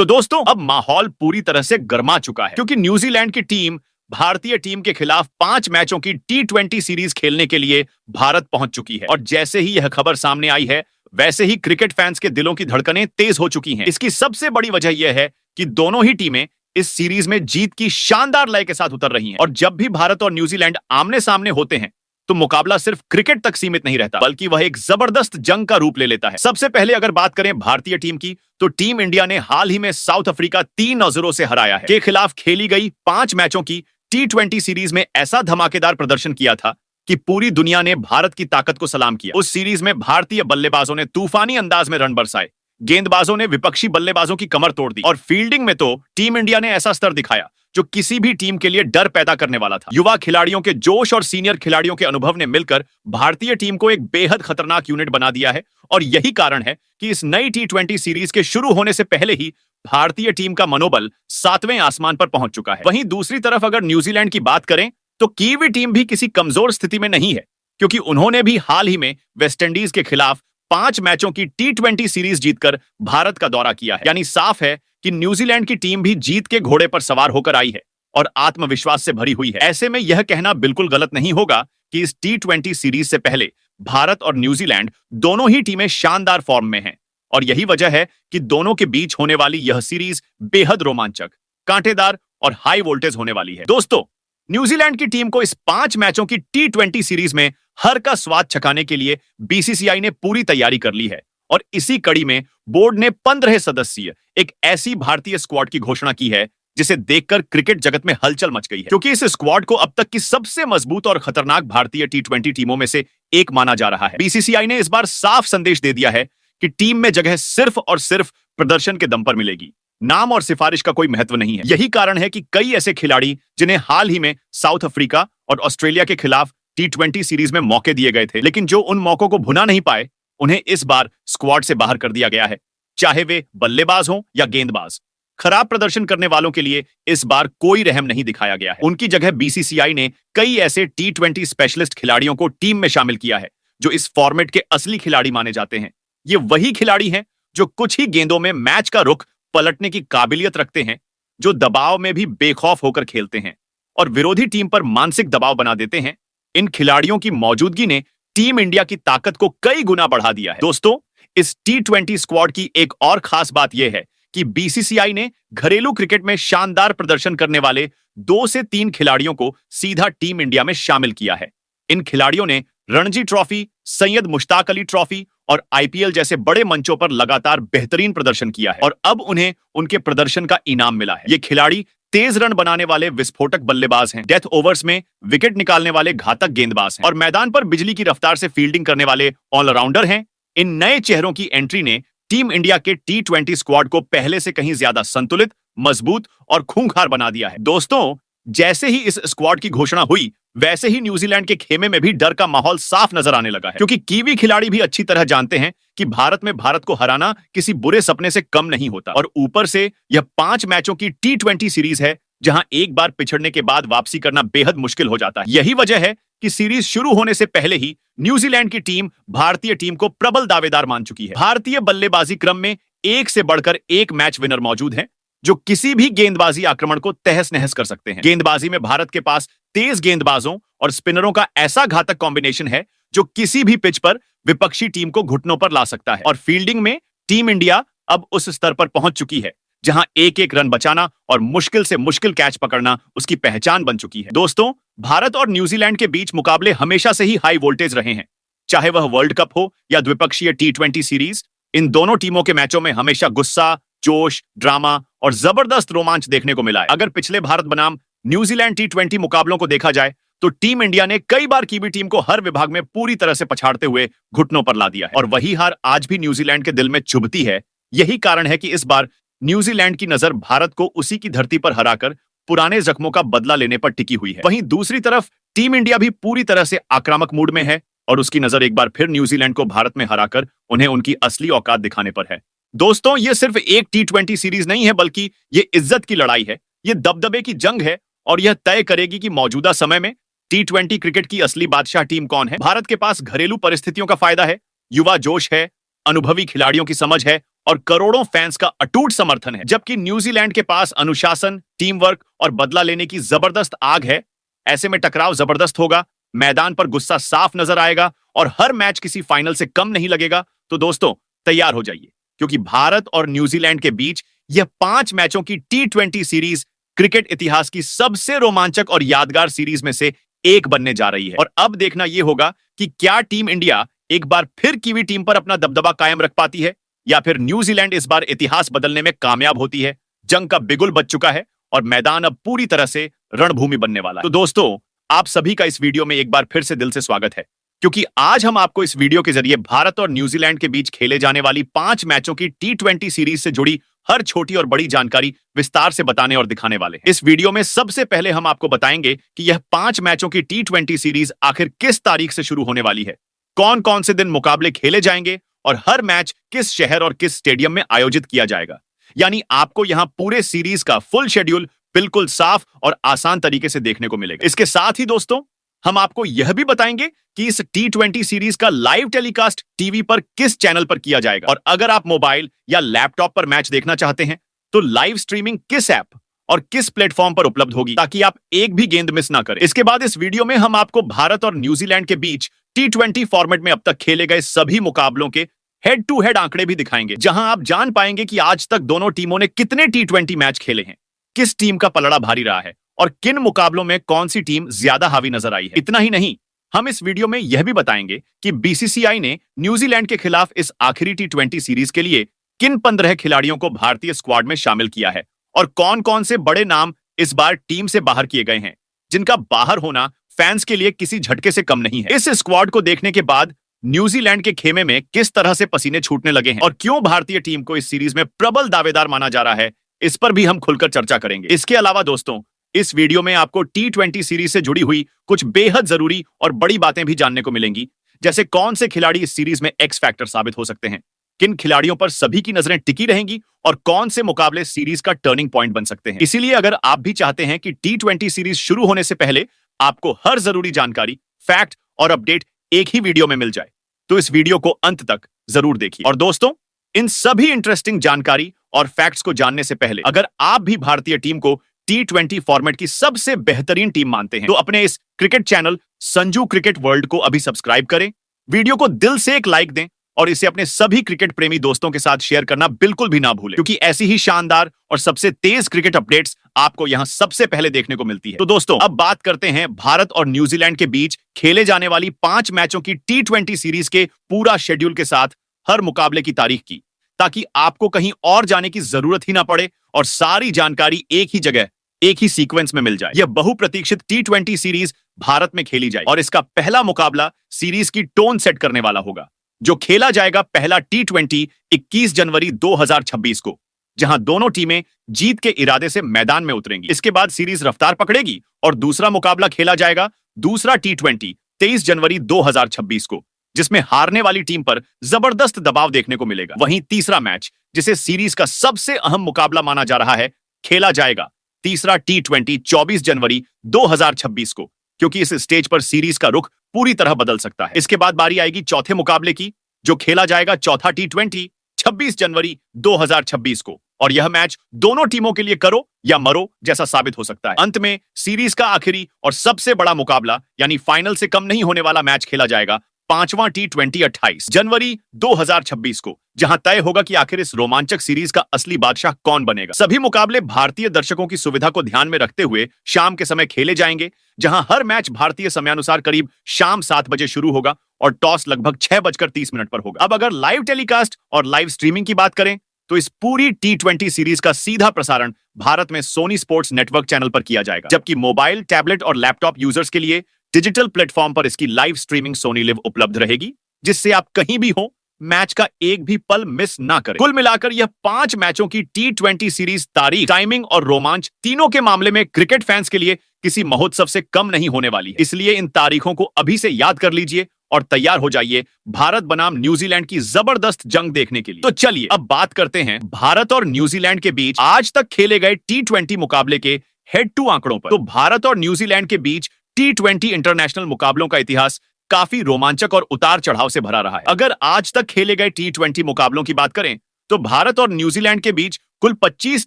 तो दोस्तों अब माहौल पूरी तरह से गर्मा चुका है क्योंकि न्यूजीलैंड की टीम भारतीय टीम के खिलाफ 5 मैचों की T20 सीरीज खेलने के लिए भारत पहुंच चुकी है। और जैसे ही यह खबर सामने आई है वैसे ही क्रिकेट फैंस के दिलों की धड़कनें तेज हो चुकी हैं। इसकी सबसे बड़ी वजह यह है कि दोनों ही टीमें इस सीरीज में जीत की शानदार लय के साथ उतर रही हैं। और जब भी भारत और न्यूजीलैंड आमने सामने होते हैं तो मुकाबला सिर्फ क्रिकेट तक सीमित नहीं रहता बल्कि वह एक जबरदस्त जंग का रूप ले लेता है। सबसे पहले अगर बात करें भारतीय टीम की तो टीम इंडिया ने हाल ही में साउथ अफ्रीका 3-0 से हराया है के खिलाफ खेली गई 5 मैचों की T20 सीरीज में ऐसा धमाकेदार प्रदर्शन किया था कि पूरी दुनिया ने भारत की ताकत को सलाम किया। उस सीरीज में भारतीय बल्लेबाजों ने तूफानी अंदाज में रन बरसाए, गेंदबाजों ने विपक्षी बल्लेबाजों की कमर तोड़ दी और फील्डिंग में तो टीम इंडिया ने ऐसा स्तर दिखाया जो किसी भी टीम के लिए डर पैदा करने वाला था। युवा खिलाड़ियों के जोश और सीनियर खिलाड़ियों के अनुभव ने मिलकर भारतीय टीम को एक बेहद खतरनाक यूनिट बना दिया है और यही कारण है कि इस नई T20 सीरीज के शुरू होने से पहले ही भारतीय टीम का मनोबल 7वें आसमान पर पहुंच चुका है। वहीं दूसरी तरफ अगर न्यूजीलैंड की बात करें तो कीवी टीम भी किसी कमजोर स्थिति में नहीं है क्योंकि उन्होंने भी हाल ही में वेस्टइंडीज के खिलाफ 5 मैचों की T20 सीरीज जीतकर भारत का दौरा किया है। यानी साफ है कि न्यूजीलैंड की टीम भी जीत के घोड़े पर सवार होकर आई है और आत्मविश्वास से भरी हुई है। ऐसे में यह कहना बिल्कुल गलत नहीं होगा कि इस T20 सीरीज से पहले भारत और न्यूजीलैंड दोनों ही टीमें शानदार फॉर्म में हैं और यही वजह है कि दोनों के बीच होने वाली यह सीरीज बेहद रोमांचक, कांटेदार और हाई वोल्टेज होने वाली है। दोस्तों, न्यूजीलैंड की टीम को इस 5 मैचों की T20 सीरीज में हर का स्वाद चखाने के लिए बीसीसीआई ने पूरी तैयारी कर ली है और इसी कड़ी में बोर्ड ने 15 सदस्यीय एक ऐसी भारतीय स्क्वाड की घोषणा की है जिसे देखकर क्रिकेट जगत में हलचल मच गई है क्योंकि इस स्क्वाड को अब तक की सबसे मजबूत और खतरनाक भारतीय T20 टीमों में से एक माना जा रहा है। बीसीसीआई ने इस बार साफ संदेश दे दिया है कि टीम में जगह सिर्फ और सिर्फ प्रदर्शन के दम पर मिलेगी, नाम और सिफारिश का कोई महत्व नहीं है। यही कारण है कि कई ऐसे खिलाड़ी जिन्हें हाल ही में साउथ अफ्रीका और ऑस्ट्रेलिया के खिलाफ T20 सीरीज में मौके दिए गए थे लेकिन जो उन मौकों को भुना नहीं पाए, उन्हें इस बार स्क्वाड से बाहर कर दिया गया है, चाहे वे बल्लेबाज हों या गेंदबाज। खराब प्रदर्शन करने वालों के लिए इस बार कोई रहम नहीं दिखाया गया है। उनकी जगह बीसीसीआई ने कई ऐसे T20 स्पेशलिस्ट खिलाड़ियों को टीम में शामिल किया है जो इस फॉर्मेट के असली खिलाड़ी माने जाते हैं। ये वही खिलाड़ी हैं जो कुछ ही गेंदों में मैच का रुख पलटने की काबिलियत रखते हैं, जो दबाव में भी बेखौफ होकर खेलते हैं और विरोधी टीम पर मानसिक दबाव बना देते हैं। इन खिलाड़ियों की मौजूदगी ने टीम इंडिया की ताकत को कई गुना बढ़ा दिया है। दोस्तों, इस T20 स्क्वाड की एक और खास बात यह है कि बीसीसीआई ने घरेलू क्रिकेट में शानदार प्रदर्शन करने वाले 2 से 3 खिलाड़ियों को सीधा टीम इंडिया में शामिल किया है। इन खिलाड़ियों ने रणजी ट्रॉफी, सैयद मुश्ताक अली ट्रॉफी और आईपीएल जैसे बड़े मंचों पर लगातार बेहतरीन प्रदर्शन किया है और अब उन्हें उनके प्रदर्शन का इनाम मिला है। ये खिलाड़ी तेज रन बनाने वाले विस्फोटक बल्लेबाज हैं, डेथ ओवर्स में विकेट निकालने वाले घातक गेंदबाज हैं और मैदान पर बिजली की रफ्तार से फील्डिंग करने वाले ऑलराउंडर हैं। इन नए चेहरों की एंट्री ने टीम इंडिया के T20 स्क्वाड को पहले से कहीं ज्यादा संतुलित, मजबूत और खूंखार बना दिया है। दोस्तों, जैसे ही इस स्क्वाड की घोषणा हुई वैसे ही न्यूजीलैंड के खेमे में भी डर का माहौल साफ नजर आने लगा है क्योंकि कीवी खिलाड़ी भी अच्छी तरह जानते हैं कि भारत को हराना किसी बुरे सपने से कम नहीं होता और ऊपर से यह 5 मैचों की T20 सीरीज है जहां एक बार पिछड़ने के बाद वापसी करना बेहद मुश्किल हो जाता है। यही वजह है कि सीरीज शुरू होने से पहले ही न्यूजीलैंड की टीम भारतीय टीम को प्रबल दावेदार मान चुकी है। भारतीय बल्लेबाजी क्रम में एक से बढ़कर एक मैच विनर मौजूद है जो किसी भी गेंदबाजी आक्रमण को तहस नहस कर सकते हैं। गेंदबाजी में भारत के पास तेज गेंदबाजों और स्पिनरों का ऐसा घातक कॉम्बिनेशन है जो किसी भी पिच पर विपक्षी टीम को घुटनों पर ला सकता है और फील्डिंग में टीम इंडिया अब उस स्तर पर पहुंच चुकी है जहां एक एक रन बचाना और मुश्किल से मुश्किल कैच पकड़ना उसकी पहचान बन चुकी है। दोस्तों, भारत और न्यूजीलैंड के बीच मुकाबले हमेशा से ही हाई वोल्टेज रहे हैं, चाहे वह वर्ल्ड कप हो या द्विपक्षीय T20 सीरीज। इन दोनों टीमों के मैचों में हमेशा गुस्सा, जोश, ड्रामा और जबरदस्त रोमांच देखने को मिला है। अगर पिछले भारत बनाम न्यूजीलैंड T20 मुकाबलों को देखा जाए तो टीम इंडिया ने कई बार कीवी टीम को हर विभाग में पूरी तरह से पछाड़ते हुए घुटनों पर ला दिया है और वही हार आज भी न्यूजीलैंड के दिल में चुभती है। यही कारण है कि इस बार न्यूजीलैंड की नजर भारत को उसी की धरती पर हराकर पुराने जख्मों का बदला लेने पर टिकी हुई है। वहीं दूसरी तरफ टीम इंडिया भी पूरी तरह से आक्रामक मूड में है और उसकी नजर एक बार फिर न्यूजीलैंड को भारत में हराकर उन्हें उनकी असली औकात दिखाने पर है। दोस्तों, ये सिर्फ एक T20 सीरीज नहीं है बल्कि ये इज्जत की लड़ाई है, ये दबदबे की जंग है और यह तय करेगी कि मौजूदा समय में T20 क्रिकेट की असली बादशाह टीम कौन है। भारत के पास घरेलू परिस्थितियों का फायदा है, युवा जोश है, अनुभवी खिलाड़ियों की समझ है और करोड़ों फैंस का अटूट समर्थन है। जबकि न्यूजीलैंड के पास अनुशासन, टीम वर्क और बदला लेने की जबरदस्त आग है। ऐसे में टकराव जबरदस्त होगा, मैदान पर गुस्सा साफ नजर आएगा और हर मैच किसी फाइनल से कम नहीं लगेगा। तो दोस्तों तैयार हो जाइए, क्योंकि भारत और न्यूजीलैंड के बीच यह 5 मैचों की T20 सीरीज क्रिकेट इतिहास की सबसे रोमांचक और यादगार सीरीज में से एक बनने जा रही है। और अब देखना यह होगा कि क्या टीम इंडिया एक बार फिर कीवी टीम पर अपना दबदबा कायम रख पाती है, या फिर न्यूजीलैंड इस बार इतिहास बदलने में कामयाब होती है। जंग का बिगुल बज चुका है और मैदान अब पूरी तरह से रणभूमि बनने वाला है। तो दोस्तों, आप सभी का इस वीडियो में एक बार फिर से दिल से स्वागत है, क्योंकि आज हम आपको इस वीडियो के जरिए भारत और न्यूजीलैंड के बीच खेले जाने वाली 5 मैचों की T20 सीरीज से जुड़ी हर छोटी और बड़ी जानकारी विस्तार से बताने और दिखाने वाले हैं। इस वीडियो में सबसे पहले हम आपको बताएंगे कि यह 5 मैचों की T20 सीरीज आखिर किस तारीख से शुरू होने वाली है, कौन कौन से दिन मुकाबले खेले जाएंगे और हर मैच किस शहर और किस स्टेडियम में आयोजित किया जाएगा। यानी आपको यहां पूरे सीरीज का फुल शेड्यूल बिल्कुल साफ और आसान तरीके से देखने को मिलेगा। इसके साथ ही दोस्तों, हम आपको यह भी बताएंगे कि इस T20 सीरीज का लाइव टेलीकास्ट टीवी पर किस चैनल पर किया जाएगा, और अगर आप मोबाइल या लैपटॉप पर मैच देखना चाहते हैं तो लाइव स्ट्रीमिंग किस ऐप और किस प्लेटफॉर्म पर उपलब्ध होगी, ताकि आप एक भी गेंद मिस ना करें। इसके बाद इस वीडियो में हम आपको भारत और न्यूजीलैंड के बीच T20 फॉर्मेट में अब तक खेले गए सभी मुकाबलों के हेड टू हेड आंकड़े भी दिखाएंगे, जहां आप जान पाएंगे कि आज तक दोनों टीमों ने कितने T20 मैच खेले हैं, किस टीम का पलड़ा भारी रहा है और किन मुकाबलों में कौन सी टीम ज्यादा हावी नजर आई है। इतना ही नहीं, हम इस वीडियो में यह भी बताएंगे कि बीसीसीआई ने न्यूजीलैंड के खिलाफ इस आखिरी T20 सीरीज के लिए किन 15 खिलाड़ियों को भारतीय स्क्वाड में शामिल किया है और कौन कौन से बड़े नाम इस बार टीम से बाहर किए गए हैं, जिनका बाहर होना फैंस के लिए किसी झटके से कम नहीं है। इस स्क्वाड को देखने के बाद न्यूजीलैंड के खेमे में किस तरह से पसीने छूटने लगे हैं और क्यों भारतीय टीम को इस सीरीज में प्रबल दावेदार माना जा रहा है, इस पर भी हम खुलकर चर्चा करेंगे। इसके अलावा दोस्तों, इस वीडियो में आपको T20 सीरीज से जुड़ी हुई कुछ बेहद जरूरी और बड़ी बातें भी जानने को मिलेंगी, जैसे कौन से खिलाड़ी इस सीरीज में एक्स फैक्टर साबित हो सकते हैं, किन खिलाड़ियों पर सभी की नजरें टिकी रहेंगी और कौन से मुकाबले सीरीज का टर्निंग पॉइंट बन सकते हैं। इसीलिए अगर आप भी चाहते हैं कि T20 सीरीज शुरू होने से पहले आपको हर जरूरी जानकारी, फैक्ट और अपडेट एक ही वीडियो में मिल जाए, तो इस वीडियो को अंत तक जरूर देखिए। और दोस्तों, इन सभी इंटरेस्टिंग जानकारी और फैक्ट्स को जानने से पहले अगर आप भी भारतीय टीम को T20 फॉर्मेट की सबसे बेहतरीन टीम मानते हैं, तो अपने इस cricket channel Sanju cricket world को अभी सब्सक्राइब करें, वीडियो को दिल से एक लाइक दें और इसे अपने सभी क्रिकेट प्रेमी दोस्तों के साथ शेयर करना बिल्कुल भी ना भूलें, क्योंकि ऐसी ही शानदार और सबसे तेज क्रिकेट अपडेट्स आपको यहां सबसे पहले देखने को मिलती है। तो दोस्तों, अब बात करते हैं भारत और न्यूजीलैंड के बीच खेले जाने वाली 5 मैचों की T20 सीरीज के पूरा शेड्यूल के साथ हर मुकाबले की तारीख की, ताकि आपको कहीं और जाने की जरूरत ही ना पड़े और सारी जानकारी एक ही जगह, एक ही सीक्वेंस में मिल जाए। यह बहुप्रतीक्षित T20 सीरीज भारत में खेली जाए और इसका पहला मुकाबला सीरीज की टोन सेट करने वाला होगा, जो खेला जाएगा पहला T20 21 जनवरी 2026 को, जहां दोनों टीमें जीत के इरादे से मैदान में उतरेंगी। इसके बाद सीरीज रफ्तार पकड़ेगी और दूसरा मुकाबला खेला जाएगा दूसरा T20 23 जनवरी 2026 को, जिसमें हारने वाली टीम पर जबरदस्त दबाव देखने को मिलेगा। वहीं तीसरा मैच, जिसे सीरीज का सबसे अहम मुकाबला माना जा रहा है, खेला जाएगा तीसरा T20 24 जनवरी 2026 को, क्योंकि इस स्टेज पर सीरीज का रुख पूरी तरह बदल सकता है। इसके बाद बारी आएगी चौथे मुकाबले की, जो खेला जाएगा चौथा T20 26 जनवरी 2026 को, और यह मैच दोनों टीमों के लिए करो या मरो जैसा साबित हो सकता है। अंत में सीरीज का आखिरी और सबसे बड़ा मुकाबला यानी फाइनल से कम नहीं होने वाला मैच खेला जाएगा पांचवां T20 28 जनवरी 2026 को, जहां तय होगा कि आखिर इस रोमांचक सीरीज का असली बादशाह कौन बनेगा। सभी मुकाबले भारतीय दर्शकों की सुविधा को ध्यान में रखते हुए शाम के समय खेले जाएंगे, जहां हर मैच भारतीय समयानुसार करीब शाम 7 बजे शुरू होगा और टॉस लगभग 6:30 पर होगा। अब अगर लाइव टेलीकास्ट और लाइव स्ट्रीमिंग की बात करें, तो इस पूरी T20 सीरीज का सीधा प्रसारण भारत में सोनी स्पोर्ट्स नेटवर्क चैनल पर किया जाएगा, जबकि मोबाइल, टैबलेट और लैपटॉप यूजर्स के लिए डिजिटल प्लेटफॉर्म पर इसकी लाइव स्ट्रीमिंग सोनी लिव उपलब्ध रहेगी, जिससे आप कहीं भी हो मैच का एक भी पल मिस ना करें। कुल मिलाकर यह 5 मैचों की T20 सीरीज तारीख, टाइमिंग और रोमांच तीनों के मामले में क्रिकेट फैंस के लिए किसी महोत्सव से कम नहीं होने वाली है। इसलिए इन तारीखों को अभी से याद कर लीजिए और तैयार हो जाइए भारत बनाम न्यूजीलैंड की जबरदस्त जंग देखने के लिए। तो चलिए अब बात करते हैं भारत और न्यूजीलैंड के बीच आज तक खेले गए T20 मुकाबले के हेड टू आंकड़ों पर। तो भारत और न्यूजीलैंड के बीच T20 इंटरनेशनल मुकाबलों का इतिहास काफी रोमांचक और उतार चढ़ाव से भरा रहा है। अगर आज तक खेले गए T20 मुकाबलों की बात करें, तो भारत और न्यूजीलैंड के बीच कुल 25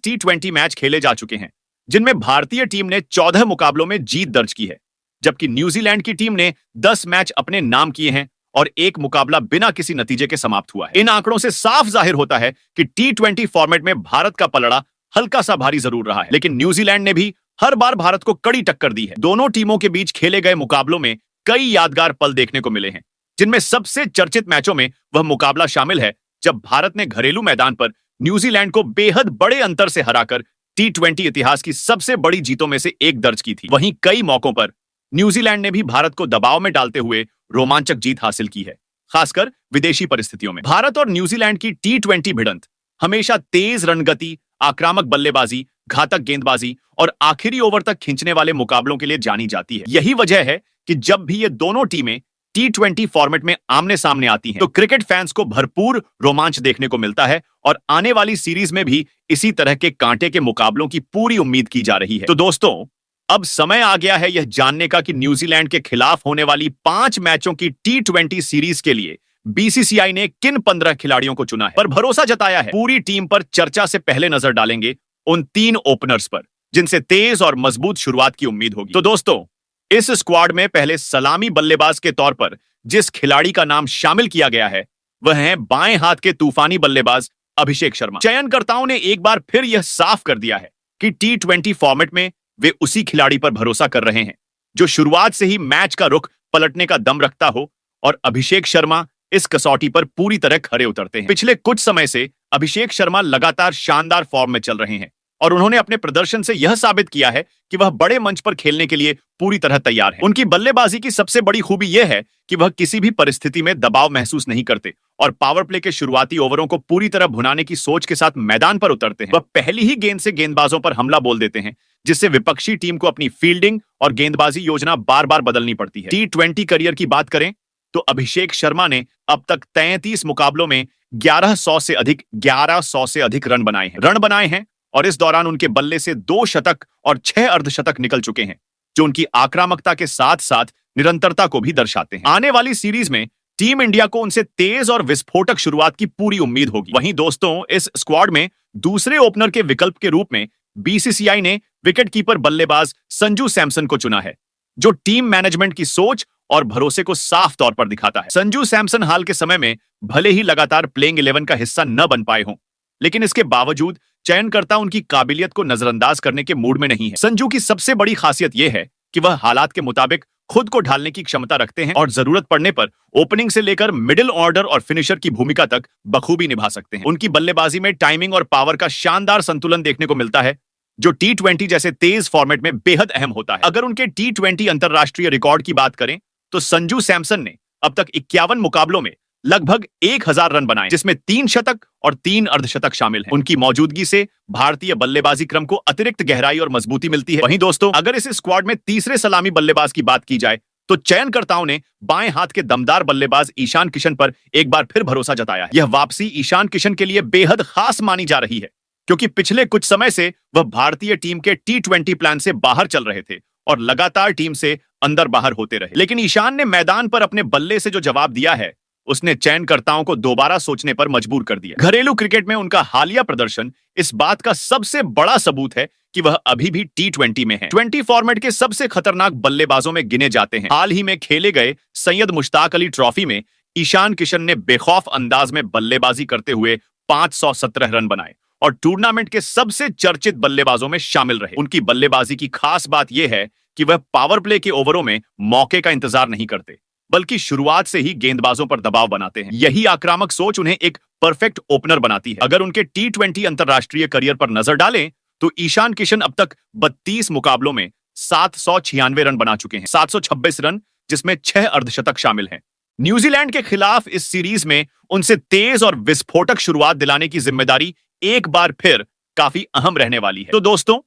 T20 मैच खेले जा चुके हैं, जिनमें भारतीय टीम ने 14 मुकाबलों में जीत दर्ज की है, जबकि न्यूजीलैंड की टीम ने 10 मैच अपने नाम किए हैं और एक मुकाबला बिना किसी नतीजे के समाप्त हुआ है। इन आंकड़ों से साफ जाहिर होता है कि T20 फॉर्मेट में भारत का पलड़ा हल्का सा भारी जरूर रहा है, लेकिन न्यूजीलैंड ने भी हर बार भारत को कड़ी टक्कर दी है। दोनों टीमों के बीच खेले गए मुकाबलों में कई यादगार पल देखने को मिले हैं, जिनमें सबसे चर्चित मैचों में वह मुकाबला शामिल है जब भारत ने घरेलू मैदान पर न्यूजीलैंड को बेहद बड़े अंतर से हराकर T20 इतिहास की सबसे बड़ी जीतों में से एक दर्ज की थी। वहीं कई मौकों पर न्यूजीलैंड ने भी भारत को दबाव में डालते हुए रोमांचक जीत हासिल की है, खासकर विदेशी परिस्थितियों में। भारत और न्यूजीलैंड की T20 भिड़ंत हमेशा तेज रणगति, आक्रामक बल्लेबाजी, घातक गेंदबाजी और आखिरी ओवर तक खींचने वाले मुकाबलों के लिए जानी जाती है। यही वजह है कि जब भी ये दोनों टीमें T20 फॉर्मेट में आमने सामने आती हैं, तो क्रिकेट फैंस को भरपूर रोमांच देखने को मिलता है और आने वाली सीरीज में भी इसी तरह के कांटे के मुकाबलों की पूरी उम्मीद की जा रही है। तो दोस्तों, अब समय आ गया है यह जानने का कि न्यूजीलैंड के खिलाफ होने वाली 5 मैचों की T20 सीरीज के लिए बीसीसीआई ने किन 15 खिलाड़ियों को चुना है, पर भरोसा जताया है। पूरी टीम पर चर्चा से पहले नजर डालेंगे उन 3 ओपनर्स पर, जिनसे तेज और मजबूत शुरुआत की उम्मीद होगी। तो दोस्तों, इस स्क्वाड में पहले सलामी बल्लेबाज के तौर पर जिस खिलाड़ी का नाम शामिल किया गया है, वह है बाएं हाथ के तूफानी बल्लेबाज अभिषेक शर्मा। चयनकर्ताओं ने एक बार फिर यह साफ कर दिया है कि T20 फॉर्मेट में वे उसी खिलाड़ी पर भरोसा कर रहे हैं जो शुरुआत से ही मैच का रुख पलटने का दम रखता हो, और अभिषेक शर्मा इस कसौटी पर पूरी तरह खरे उतरते हैं। पिछले कुछ समय से अभिषेक शर्मा लगातार शानदार फॉर्म में चल रहे हैं और उन्होंने अपने प्रदर्शन से यह साबित किया है कि वह बड़े मंच पर खेलने के लिए पूरी तरह तैयार है। उनकी बल्लेबाजी की सबसे बड़ी खूबी यह है कि वह किसी भी परिस्थिति में दबाव महसूस नहीं करते और पावर प्ले के शुरुआती ओवरों को पूरी तरह भुनाने की सोच के साथ मैदान पर उतरते हैं। वह पहली ही गेंद से गेंदबाजों पर हमला बोल देते हैं, जिससे विपक्षी टीम को अपनी फील्डिंग और गेंदबाजी योजना बार बार बदलनी पड़ती है। T20 करियर की बात करें तो अभिषेक शर्मा ने अब तक 33 मुकाबलों में 1100 से अधिक रन बनाए हैं और इस दौरान उनके बल्ले से 2 शतक और 6 अर्धशतक निकल चुके हैं, जो उनकी आक्रामकता के साथ साथ निरंतरता को भी दर्शाते हैं। आने वाली सीरीज में टीम इंडिया को उनसे तेज और विस्फोटक शुरुआत की पूरी उम्मीद होगी। वहीं दोस्तों, इस स्क्वाड में दूसरे ओपनर के विकल्प के रूप में बीसीसीआई ने विकेटकीपर बल्लेबाज संजू सैमसन को चुना है, जो टीम मैनेजमेंट की सोच और भरोसे को साफ तौर पर दिखाता है। संजू सैमसन हाल के समय में भले ही लगातार प्लेइंग 11 का हिस्सा न बन पाए हों, लेकिन इसके बावजूद चयनकर्ता उनकी काबिलियत को नजरअंदाज करने के मूड में नहीं है। संजू की सबसे बड़ी खासियत यह है कि वह हालात के मुताबिक खुद को ढालने की क्षमता रखते हैं और जरूरत पड़ने पर ओपनिंग से लेकर मिडिल ऑर्डर और फिनिशर की भूमिका तक बखूबी निभा सकते हैं। उनकी बल्लेबाजी में टाइमिंग और पावर का शानदार संतुलन देखने को मिलता है, जो T20 जैसे तेज फॉर्मेट में बेहद अहम होता है। अगर उनके T20 अंतरराष्ट्रीय रिकॉर्ड की बात करें तो संजू सैमसन ने अब तक 51 मुकाबलों में लगभग 1000 रन बनाए, जिसमें 3 शतक और 3 अर्धशतक शामिल हैं। उनकी मौजूदगी से भारतीय बल्लेबाजी क्रम को अतिरिक्त गहराई और मजबूती मिलती है। वहीं दोस्तों, अगर इस स्क्वाड में तीसरे सलामी बल्लेबाज की बात की जाए तो चयनकर्ताओं ने बाएं हाथ के दमदार बल्लेबाज ईशान किशन पर एक बार फिर भरोसा जताया है। यह वापसी ईशान किशन के लिए बेहद खास मानी जा रही है, क्योंकि पिछले कुछ समय से वह भारतीय टीम के T20 प्लान से बाहर चल रहे थे और लगातार टीम से अंदर बाहर होते रहे। लेकिन ईशान ने मैदान पर अपने बल्ले से जो जवाब दिया है, उसने चयनकर्ताओं को दोबारा सोचने पर मजबूर कर दिया। घरेलू क्रिकेट में उनका हालिया प्रदर्शन इस बात का सबसे बड़ा सबूत है कि वह अभी भी T20 में है। 20 फॉर्मेट के सबसे खतरनाक बल्लेबाजों में गिने जाते हैं। हाल ही में खेले गए सैयद मुश्ताक अली ट्रॉफी में ईशान किशन ने बेखौफ अंदाज में बल्लेबाजी करते हुए 517 रन बनाए और टूर्नामेंट के सबसे चर्चित बल्लेबाजों में शामिल रहे। उनकी बल्लेबाजी की खास बात यह है कि वह पावर प्ले के ओवरों में मौके का इंतजार नहीं करते, बल्कि शुरुआत से ही गेंदबाजों पर दबाव बनाते हैं। यही आक्रामक सोच उन्हें एक परफेक्ट ओपनर बनाती है। अगर उनके T20 अंतरराष्ट्रीय करियर पर नजर डालें तो ईशान किशन अब तक 32 मुकाबलों में 796 रन बना चुके हैं, 726 रन, जिसमें 6 अर्धशतक शामिल हैं। न्यूजीलैंड के खिलाफ इस सीरीज में उनसे तेज और विस्फोटक शुरुआत दिलाने की जिम्मेदारी एक बार फिर काफी अहम रहने वाली है। तो दोस्तों,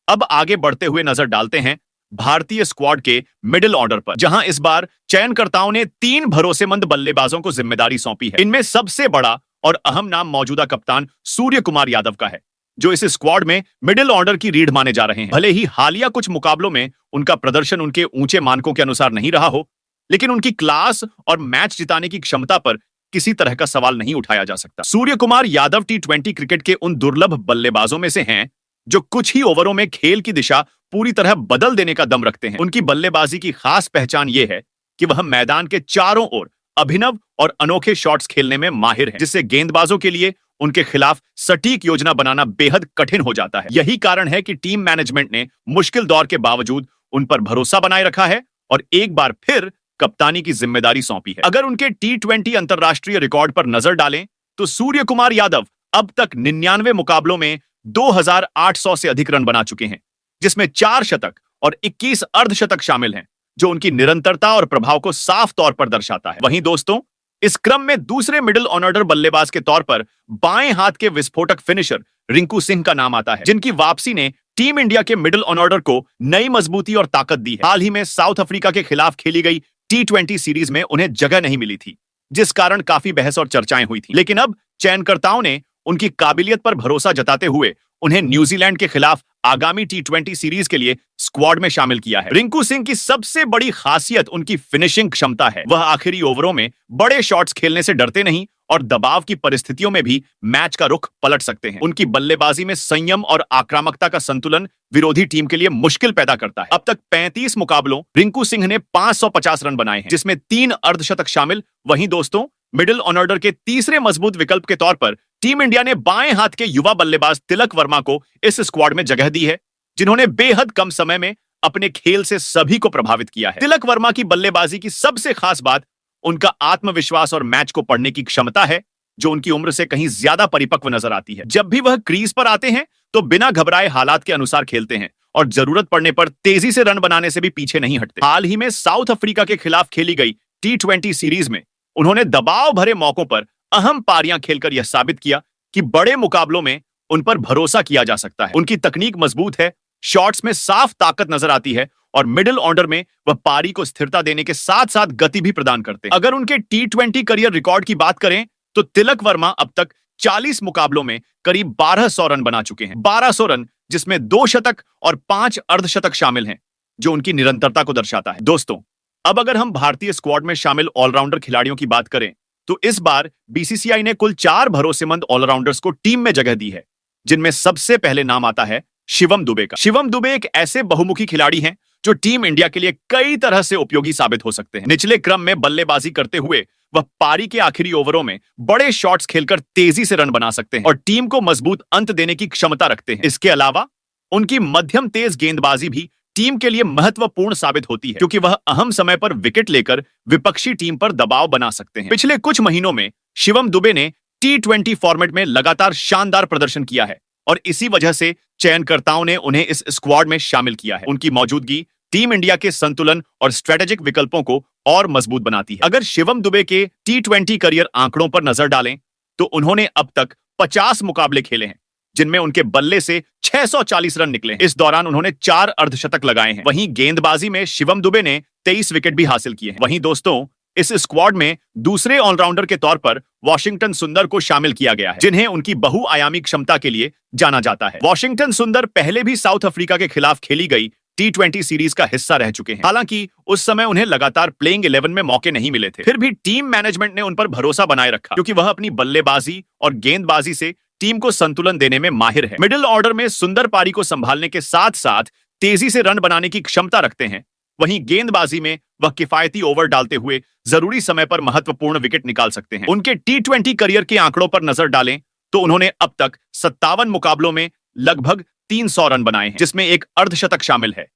अब आगे बढ़ते हुए नजर डालते हैं भारतीय स्क्वाड के मिडिल ऑर्डर पर, जहां इस बार चयनकर्ताओं ने 3 भरोसेमंद बल्लेबाजों को जिम्मेदारी सौंपी है। इनमें सबसे बड़ा और अहम नाम मौजूदा कप्तान सूर्य कुमार यादव का है, जो इस स्क्वाड में मिडिल ऑर्डर की रीढ़ माने जा रहे हैं। भले ही हालिया कुछ मुकाबलों में उनका प्रदर्शन उनके ऊंचे मानकों के अनुसार नहीं रहा हो, लेकिन उनकी क्लास और मैच जिताने की क्षमता पर किसी तरह का सवाल नहीं उठाया जा सकता। सूर्य कुमार यादव टी20 क्रिकेट के उन दुर्लभ बल्लेबाजों में से हैं जो कुछ ही ओवरों में खेल की दिशा पूरी तरह बदल देने का दम रखते हैं। उनकी बल्लेबाजी की खास पहचान यह है कि वह मैदान के चारों ओर अभिनव और अनोखे शॉट्स खेलने में माहिर है, जिससे गेंदबाजों के लिए उनके खिलाफ सटीक योजना बनाना बेहद कठिन हो जाता है। यही कारण है कि टीम मैनेजमेंट ने मुश्किल दौर के बावजूद उन पर भरोसा बनाए रखा है और एक बार फिर कप्तानी की जिम्मेदारी सौंपी है। अगर उनके टी20 अंतरराष्ट्रीय रिकॉर्ड पर नजर डालें तो सूर्य कुमार यादव अब तक 99 मुकाबलों में 2800 से अधिक रन बना चुके हैं, जिसमें 4 शतक और 21 अर्धशतक शामिल हैं, जो उनकी निरंतरता और प्रभाव को साफ तौर पर दर्शाता है। वहीं दोस्तों, इस क्रम में दूसरे मिडिल ऑर्डर बल्लेबाज के तौर पर बाएं हाथ के विस्फोटक फिनिशर रिंकू सिंह का नाम आता है, जिनकी वापसी ने टीम इंडिया के मिडिल ऑर्डर को नई मजबूती और ताकत दी है। हाल ही में साउथ अफ्रीका के खिलाफ खेली गई टी20 सीरीज में उन्हें जगह नहीं मिली थी, जिस कारण काफी बहस और चर्चाएं हुई थी। लेकिन अब चयनकर्ताओं ने उनकी काबिलियत पर भरोसा जताते हुए उन्हें न्यूजीलैंड के खिलाफ आगामी टी20 सीरीज के लिए स्क्वाड में शामिल किया है। रिंकू सिंह की सबसे बड़ी खासियत उनकी फिनिशिंग क्षमता है। वह आखिरी ओवरों में बड़े शॉट्स खेलने से डरते नहीं और दबाव की परिस्थितियों में भी मैच का रुख पलट सकते हैं। उनकी बल्लेबाजी में संयम और आक्रामकता का संतुलन विरोधी टीम के लिए मुश्किल पैदा करता है। अब तक 35 मुकाबलों रिंकू सिंह ने 550 रन बनाए हैं, जिसमें 3 अर्धशतक शामिल। वहीं दोस्तों, मिडिल ऑर्डर के तीसरे मजबूत विकल्प के तौर पर टीम इंडिया ने बाएं हाथ के युवा बल्लेबाज तिलक वर्मा को इस स्क्वाड में जगह दी है, जिन्होंने बेहद कम समय में अपने खेल से सभी को प्रभावित किया है। तिलक वर्मा की बल्लेबाजी की सबसे खास बात उनका आत्मविश्वास और मैच को पढ़ने की क्षमता है, जो उनकी उम्र से कहीं ज्यादा परिपक्व नजर आती है। जब भी वह क्रीज पर आते हैं तो बिना घबराए हालात के अनुसार खेलते हैं और जरूरत पड़ने पर तेजी से रन बनाने से भी पीछे नहीं हटते। हाल ही में साउथ अफ्रीका के खिलाफ खेली गई टी20 सीरीज में उन्होंने दबाव भरे मौकों पर अहम पारियां खेलकर यह साबित किया कि बड़े मुकाबलों में उन पर भरोसा किया जा सकता है। उनकी तकनीक मजबूत है, शॉट्स में साफ ताकत नजर आती है और मिडिल ऑर्डर में वह पारी को स्थिरता देने के साथ साथ गति भी प्रदान करते हैं। अगर उनके टी20 करियर रिकॉर्ड की बात करें तो तिलक वर्मा अब तक 40 मुकाबलों में करीब 1200 रन बना चुके हैं। 1200 रन, जिसमें 2 शतक और 5 अर्धशतक शामिल हैं, जो उनकी निरंतरता को दर्शाता है। दोस्तों, अब अगर हम भारतीय स्क्वाड में शामिल ऑलराउंडर खिलाड़ियों की बात करें तो इस बार बीसीसीआई ने कुल 4 भरोसेमंद ऑलराउंडर्स को टीम में जगह दी है, जिनमें सबसे पहले नाम आता है शिवम दुबे का। शिवम दुबे एक ऐसे बहुमुखी खिलाड़ी हैं जो टीम इंडिया के लिए कई तरह से उपयोगी साबित हो सकते हैं। निचले क्रम में बल्लेबाजी करते हुए वह पारी के आखिरी ओवरों में बड़े शॉट्स खेलकर तेजी से रन बना सकते हैं और टीम को मजबूत अंत देने की क्षमता रखते हैं। इसके अलावा उनकी मध्यम तेज गेंदबाजी भी टीम के लिए महत्वपूर्ण साबित होती है, क्योंकि वह अहम समय पर विकेट लेकर विपक्षी टीम पर दबाव बना सकते हैं। पिछले कुछ महीनों में शिवम दुबे ने टी20 फॉर्मेट में लगातार शानदार प्रदर्शन किया है और इसी वजह से चयनकर्ताओं ने उन्हें इस स्क्वाड में शामिल किया है। उनकी मौजूदगी टीम इंडिया के संतुलन और स्ट्रेटेजिक विकल्पों को और मजबूत बनाती है। अगर शिवम दुबे के टी20 करियर आंकड़ों पर नजर डालें तो उन्होंने अब तक 50 मुकाबले खेले हैं, जिनमें उनके बल्ले से 640 रन निकले हैं। इस दौरान उन्होंने 4 अर्धशतक लगाए हैं। वहीं गेंदबाजी में शिवम दुबे ने 23 विकेट भी हासिल किए हैं। वहीं दोस्तों, इस स्क्वाड में दूसरे ऑलराउंडर के तौर पर वॉशिंगटन सुंदर को शामिल किया गया है, जिन्हें उनकी बहुआयामी क्षमता के लिए जाना जाता है। वॉशिंगटन सुंदर पहले भी साउथ अफ्रीका के खिलाफ खेली गई टी20 सीरीज का हिस्सा रह चुके हैं। हालांकि उस समय उन्हें लगातार प्लेइंग 11 में मौके नहीं मिले थे, फिर भी टीम मैनेजमेंट ने उन पर भरोसा बनाए रखा, क्योंकि वह अपनी बल्लेबाजी और गेंदबाजी से टीम को संतुलन देने में माहिर है। मिडिल ऑर्डर में सुंदर पारी को संभालने के साथ साथ तेजी से रन बनाने की क्षमता रखते हैं। वहीं गेंदबाजी में वह किफायती ओवर डालते हुए जरूरी समय पर महत्वपूर्ण विकेट निकाल सकते हैं। उनके टी20 करियर के आंकड़ों पर नजर डालें तो उन्होंने अब तक 57 मुकाबलों में लगभग 300 रन बनाए हैं, जिसमें एक अर्धशतक शामिल है।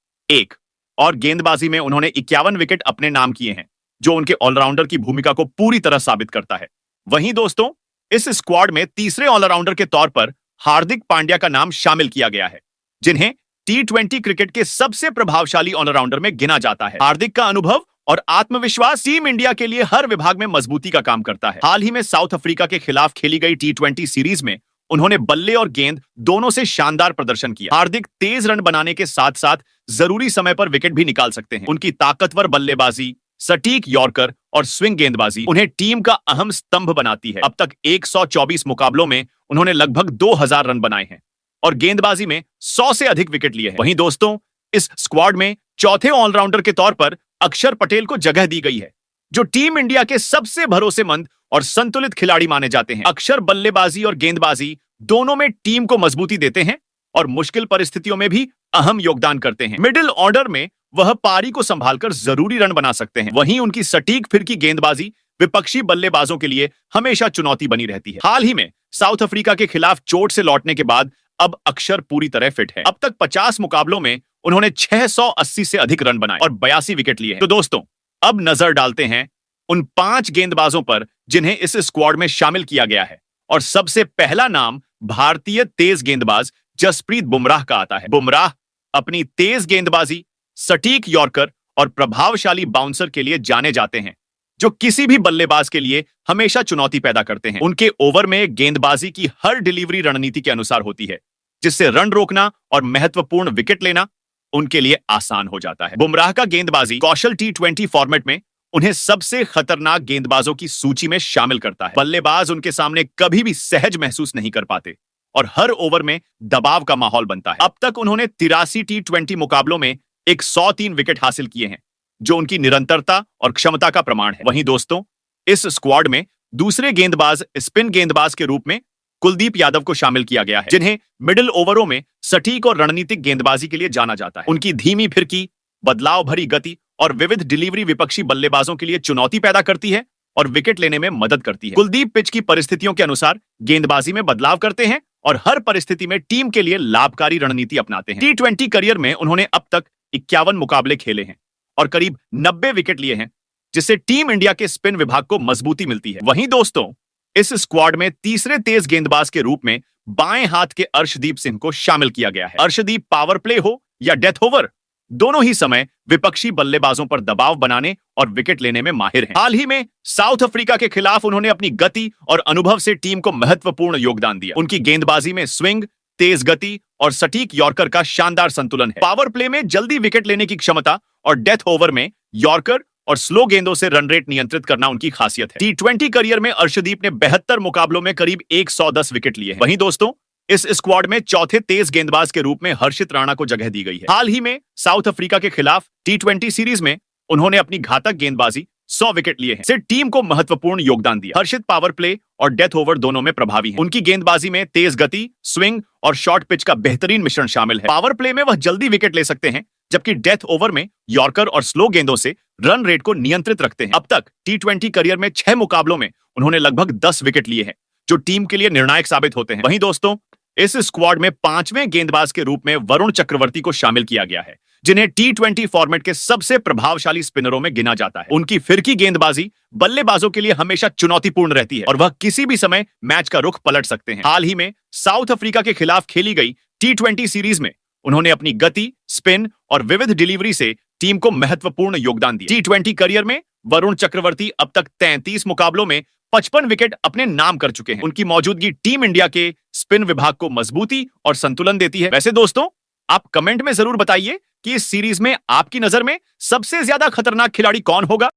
और गेंदबाजी में उन्होंने 51 विकेट अपने नाम किए हैं, जो उनके ऑलराउंडर की भूमिका को पूरी तरह साबित करता है। वहीं दोस्तों, इस स्क्वाड में तीसरे ऑलराउंडर के तौर पर हार्दिक पांड्या का नाम शामिल किया गया है, जिन्हें टी20 क्रिकेट के सबसे प्रभावशाली ऑलराउंडर में गिना जाता है। हार्दिक का अनुभव और आत्मविश्वास टीम इंडिया के लिए हर विभाग में मजबूती का काम करता है। हाल ही में साउथ अफ्रीका के खिलाफ खेली गई टी20 सीरीज में उन्होंने बल्ले और गेंद दोनों से शानदार प्रदर्शन किया। हार्दिक तेज रन बनाने के साथ साथ जरूरी समय पर विकेट भी निकाल सकते हैं। उनकी ताकतवर बल्लेबाजी, सटीक यॉर्कर और स्विंग गेंदबाजी उन्हें टीम का अहम स्तंभ बनाती है। अब तक 124 मुकाबलों में उन्होंने लगभग 2000 रन बनाए हैं और गेंदबाजी में 100 से अधिक विकेट लिए हैं। वहीं दोस्तों, इस स्क्वाड में चौथे ऑलराउंडर के तौर पर अक्षर पटेल को जगह दी गई है, जो टीम इंडिया के सबसे भरोसेमंद और संतुलित खिलाड़ी माने जाते हैं। अक्षर बल्लेबाजी और गेंदबाजी दोनों में टीम को मजबूती देते हैं और मुश्किल परिस्थितियों में भी अहम योगदान करते हैं। मिडिल ऑर्डर में वह पारी को संभालकर जरूरी रन बना सकते हैं। वहीं उनकी सटीक फिरकी गेंदबाजी विपक्षी बल्लेबाजों के लिए हमेशा चुनौती बनी रहती है। हाल ही में साउथ अफ्रीका के खिलाफ चोट से लौटने के बाद अब अक्षर पूरी तरह फिट है। अब तक 50 मुकाबलों में उन्होंने 680 से अधिक रन बनाए और 82 विकेट लिए हैं। तो दोस्तों, अब नजर डालते हैं उन 5 गेंदबाजों पर जिन्हें इस स्क्वाड में शामिल किया गया है। और सबसे पहला नाम भारतीय तेज गेंदबाज जसप्रीत बुमराह का आता है। बुमराह अपनी तेज गेंदबाजी, सटीक यॉर्कर और प्रभावशाली बाउंसर के लिए जाने जाते हैं, जो किसी भी बल्लेबाज के लिए हमेशा चुनौती पैदा करते हैं। उनके ओवर में गेंदबाजी की हर डिलीवरी रणनीति के अनुसार होती है, जिससे रन रोकना और महत्वपूर्ण विकेट लेना उनके लिए आसान हो जाता है। बुमराह का गेंदबाजी कौशल T20 फॉर्मेट में उन्हें सबसे खतरनाक गेंदबाजों की सूची में शामिल करता है। बल्लेबाज उनके सामने कभी भी सहज महसूस नहीं कर पाते और हर ओवर में दबाव का माहौल बनता है। अब तक उन्होंने 83 T20 मुकाबलों में 103 विकेट हासिल किए हैं, जो उनकी निरंतरता और क्षमता का प्रमाण है। वहीं दोस्तों, इस स्क्वाड में दूसरे गेंदबाज स्पिन गेंदबाज के रूप में कुलदीप यादव को शामिल किया गया है, जिन्हें मिडिल ओवरों में सटीक और रणनीतिक गेंदबाजी के लिए जाना जाता है। उनकी धीमी फिरकी, बदलाव भरी गति और विविध डिलीवरी विपक्षी बल्लेबाजों के लिए चुनौती पैदा करती है और विकेट लेने में मदद करती है। कुलदीप पिच की परिस्थितियों के अनुसार गेंदबाजी में बदलाव करते हैं और हर परिस्थिति में टीम के लिए लाभकारी रणनीति अपनाते हैं। T20 करियर में उन्होंने अब तक 51 मुकाबले खेले हैं और करीब 90 विकेट लिए हैं, जिससे टीम इंडिया के स्पिन विभाग को मजबूती मिलती है। वहीं दोस्तों, इस स्क्वाड में तीसरे तेज गेंदबाज के रूप में बाएं हाथ के अर्शदीप सिंह को शामिल किया गया है। अर्शदीप पावर प्ले हो या डेथ ओवर, दोनों ही समय विपक्षी बल्लेबाजों पर दबाव बनाने और विकेट लेने में माहिर हैं। हाल ही में साउथ अफ्रीका के खिलाफ उन्होंने अपनी गति और अनुभव से टीम को महत्वपूर्ण योगदान दिया। उनकी गेंदबाजी में स्विंग, तेज गति और सटीक यॉर्कर का शानदार संतुलन है। पावर प्ले में जल्दी विकेट लेने की क्षमता और डेथ ओवर में यॉर्कर और स्लो गेंदों से रन रेट नियंत्रित करना उनकी खासियत है। T20 करियर में अर्शदीप ने 72 मुकाबलों में करीब 110 विकेट लिए हैं। वहीं दोस्तों, इस स्क्वाड में चौथे तेज गेंदबाज के रूप में हर्षित राणा को जगह दी गई है। हाल ही में साउथ अफ्रीका के खिलाफ T20 सीरीज में उन्होंने अपनी घातक गेंदबाजी 100 विकेट लिए हैं, से टीम को महत्वपूर्ण योगदान दिया। हर्षित पावर प्ले और डेथ ओवर दोनों में प्रभावी हैं। उनकी गेंदबाजी में तेज गति, स्विंग और शॉर्ट पिच का बेहतरीन मिश्रण शामिल है। पावर प्ले में वह जल्दी विकेट ले सकते हैं, जबकि डेथ ओवर में यॉर्कर और स्लो गेंदों से रन रेट को नियंत्रित रखते हैं। अब तक T20 करियर में 6 मुकाबलों में उन्होंने लगभग 10 विकेट लिए हैं, जो टीम के लिए निर्णायक साबित होते हैं। वहीं दोस्तों, इस स्क्वाड में 5वें गेंदबाज के रूप में वरुण चक्रवर्ती को शामिल किया गया है, जिन्हें T20 फॉर्मेट के सबसे प्रभावशाली स्पिनरों में गिना जाता है। उनकी फिरकी गेंदबाजी बल्लेबाजों के लिए हमेशा चुनौतीपूर्ण रहती है और वह किसी भी समय मैच का रुख पलट सकते हैं। हाल ही में साउथ अफ्रीका के खिलाफ खेली गई T20 सीरीज में उन्होंने अपनी गति, स्पिन और विविध डिलीवरी से टीम को महत्वपूर्ण योगदान दिया। T20 करियर में वरुण चक्रवर्ती अब तक 33 मुकाबलों में 55 विकेट अपने नाम कर चुके हैं। उनकी मौजूदगी टीम इंडिया के स्पिन विभाग को मजबूती और संतुलन देती है। वैसे दोस्तों, आप कमेंट में जरूर बताइए कि इस सीरीज में आपकी नजर में सबसे ज्यादा खतरनाक खिलाड़ी कौन होगा।